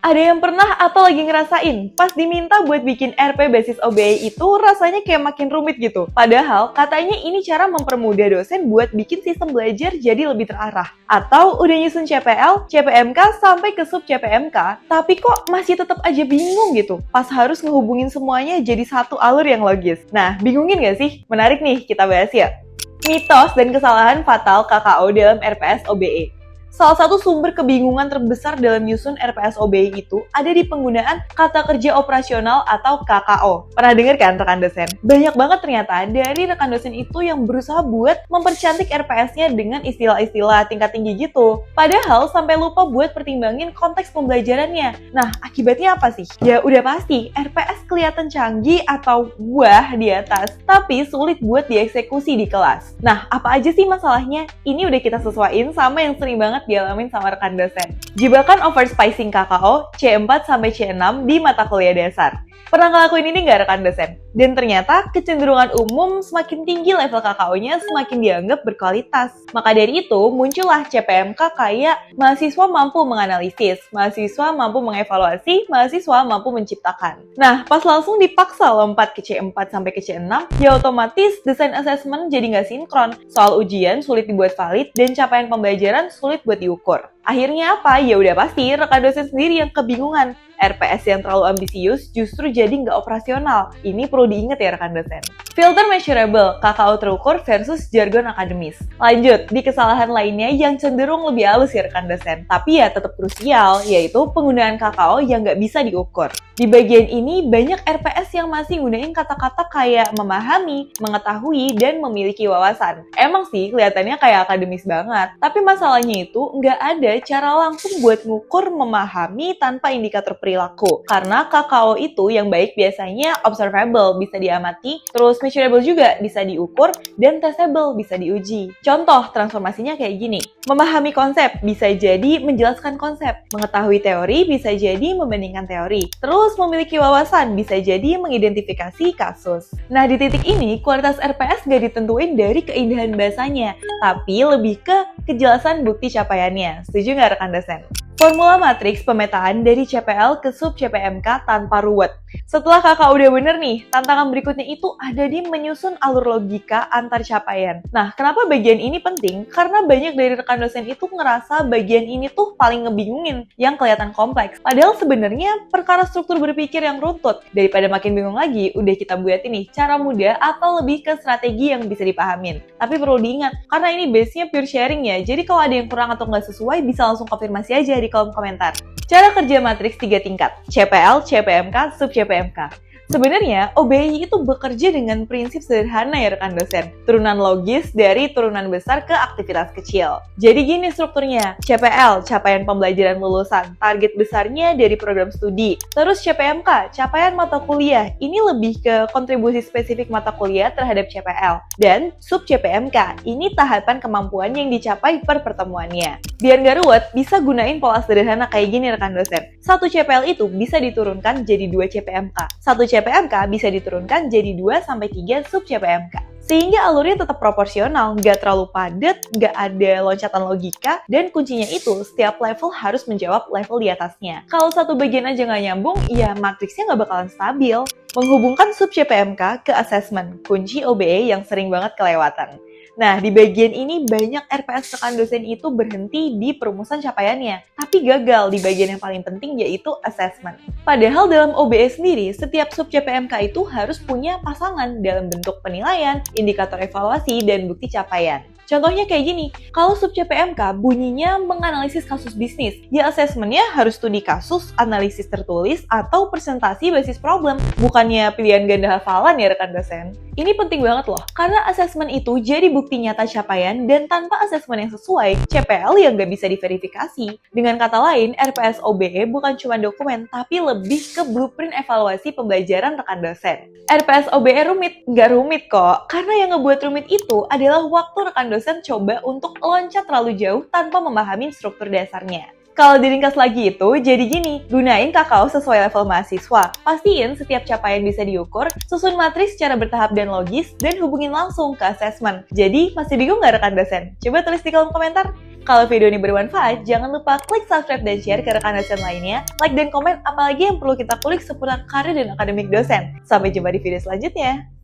Ada yang pernah atau lagi ngerasain pas diminta buat bikin RP basis OBA itu rasanya kayak makin rumit gitu. Padahal katanya ini cara mempermudah dosen buat bikin sistem belajar jadi lebih terarah. Atau udah nyusun CPL, CPMK sampai ke sub CPMK, tapi kok masih tetap aja bingung gitu pas harus ngehubungin semuanya jadi satu alur yang logis. Nah, bingungin gak sih? Menarik nih, kita bahas ya. Mitos dan kesalahan fatal KKO dalam RPS OBE. Salah satu sumber kebingungan terbesar dalam nyusun RPS OBE itu ada di penggunaan kata kerja operasional atau KKO. Pernah dengar kan rekan dosen? Banyak banget ternyata dari rekan dosen itu yang berusaha buat mempercantik RPS-nya dengan istilah-istilah tingkat tinggi gitu. Padahal sampai lupa buat pertimbangin konteks pembelajarannya. Nah, akibatnya apa sih? Ya udah pasti, RPS kelihatan canggih atau wah di atas, tapi sulit buat dieksekusi di kelas. Nah, apa aja sih masalahnya? Ini udah kita sesuaiin sama yang sering banget dialamin sama rekan dosen. Jebakan overspacing KKO C4 sampai C6 di mata kuliah dasar. Pernah ngelakuin ini nggak rekan dosen? Dan ternyata kecenderungan umum semakin tinggi level KKO-nya semakin dianggap berkualitas. Maka dari itu muncullah CPMK kayak mahasiswa mampu menganalisis, mahasiswa mampu mengevaluasi, mahasiswa mampu menciptakan. Nah, pas langsung dipaksa lompat ke C4 sampai ke C6, ya otomatis desain assessment jadi nggak sinkron. Soal ujian sulit dibuat valid dan capaian pembelajaran sulit buat diukur. Akhirnya apa? Ya udah pasti rekan dosen sendiri yang kebingungan. RPS yang terlalu ambisius justru jadi nggak operasional. Ini perlu diingat ya rekan dosen. Filter measurable, KKO terukur versus jargon akademis. Lanjut, di kesalahan lainnya yang cenderung lebih halus ya rekan dosen. Tapi ya tetap krusial, yaitu penggunaan KKO yang nggak bisa diukur. Di bagian ini banyak RPS yang masih gunain kata-kata kayak memahami, mengetahui, dan memiliki wawasan. Emang sih kelihatannya kayak akademis banget, tapi masalahnya itu nggak ada cara langsung buat ngukur memahami tanpa indikator perilaku. Karena KKO itu yang baik biasanya observable, bisa diamati, terus measurable juga bisa diukur, dan testable bisa diuji. Contoh transformasinya kayak gini. Memahami konsep bisa jadi menjelaskan konsep, mengetahui teori bisa jadi membandingkan teori, terus memiliki wawasan bisa jadi mengidentifikasi kasus. Nah, di titik ini kualitas RPS gak ditentuin dari keindahan bahasanya, tapi lebih ke kejelasan bukti capaiannya. Setuju nggak rekan dosen? Formula matriks pemetaan dari CPL ke sub CPMK tanpa ruwet. Setelah kakak udah bener nih, tantangan berikutnya itu ada di menyusun alur logika antar capaian. Nah, kenapa bagian ini penting? Karena banyak dari rekan dosen itu ngerasa bagian ini tuh paling ngebingungin, yang kelihatan kompleks. Padahal sebenarnya perkara struktur berpikir yang runtut. Daripada makin bingung lagi, udah kita buat ini cara mudah atau lebih ke strategi yang bisa dipahamin. Tapi perlu diingat, karena ini base-nya pure sharing ya, jadi kalau ada yang kurang atau nggak sesuai, bisa langsung konfirmasi aja di kolom komentar. Cara kerja matriks 3 tingkat, CPL, CPMK, sub CPMK. Sebenarnya, OBI itu bekerja dengan prinsip sederhana ya rekan dosen. Turunan logis dari turunan besar ke aktivitas kecil. Jadi gini strukturnya, CPL, capaian pembelajaran lulusan, target besarnya dari program studi. Terus CPMK, capaian mata kuliah, ini lebih ke kontribusi spesifik mata kuliah terhadap CPL. Dan sub CPMK, ini tahapan kemampuan yang dicapai per pertemuannya. Biar nggak ruwet, bisa gunain pola sederhana kayak gini rekan dosen. Satu CPL itu bisa diturunkan jadi 2 CPMK. Satu CPMK bisa diturunkan jadi 2-3 sub CPMK. Sehingga alurnya tetap proporsional, nggak terlalu padat, nggak ada loncatan logika, dan kuncinya itu setiap level harus menjawab level di atasnya. Kalau satu bagian aja nggak nyambung, ya matriksnya nggak bakalan stabil. Menghubungkan sub CPMK ke assessment, kunci OBE yang sering banget kelewatan. Nah, di bagian ini banyak RPS rekan dosen itu berhenti di perumusan capaiannya, tapi gagal di bagian yang paling penting yaitu assessment. Padahal dalam OBE sendiri, setiap sub CPMK itu harus punya pasangan dalam bentuk penilaian, indikator evaluasi, dan bukti capaian. Contohnya kayak gini, kalau sub CPMK bunyinya menganalisis kasus bisnis, ya assessment-nya harus studi kasus, analisis tertulis, atau presentasi basis problem, bukannya pilihan ganda hafalan ya rekan dosen. Ini penting banget loh, karena assessment itu jadi bukti nyata capaian dan tanpa assessment yang sesuai, CPL yang nggak bisa diverifikasi. Dengan kata lain, RPS OBE bukan cuma dokumen, tapi lebih ke blueprint evaluasi pembelajaran rekan dosen. RPS OBE rumit? Nggak rumit kok, karena yang ngebuat rumit itu adalah waktu rekan dosen coba untuk loncat terlalu jauh tanpa memahami struktur dasarnya. Kalau diringkas lagi itu, jadi gini, gunain KKO sesuai level mahasiswa, pastiin setiap capaian bisa diukur, susun matriks secara bertahap dan logis, dan hubungin langsung ke assessment. Jadi, masih bingung nggak rekan dosen? Coba tulis di kolom komentar. Kalau video ini bermanfaat, jangan lupa klik subscribe dan share ke rekan dosen lainnya, like dan komen apalagi yang perlu kita kulik seputar karir dan akademik dosen. Sampai jumpa di video selanjutnya.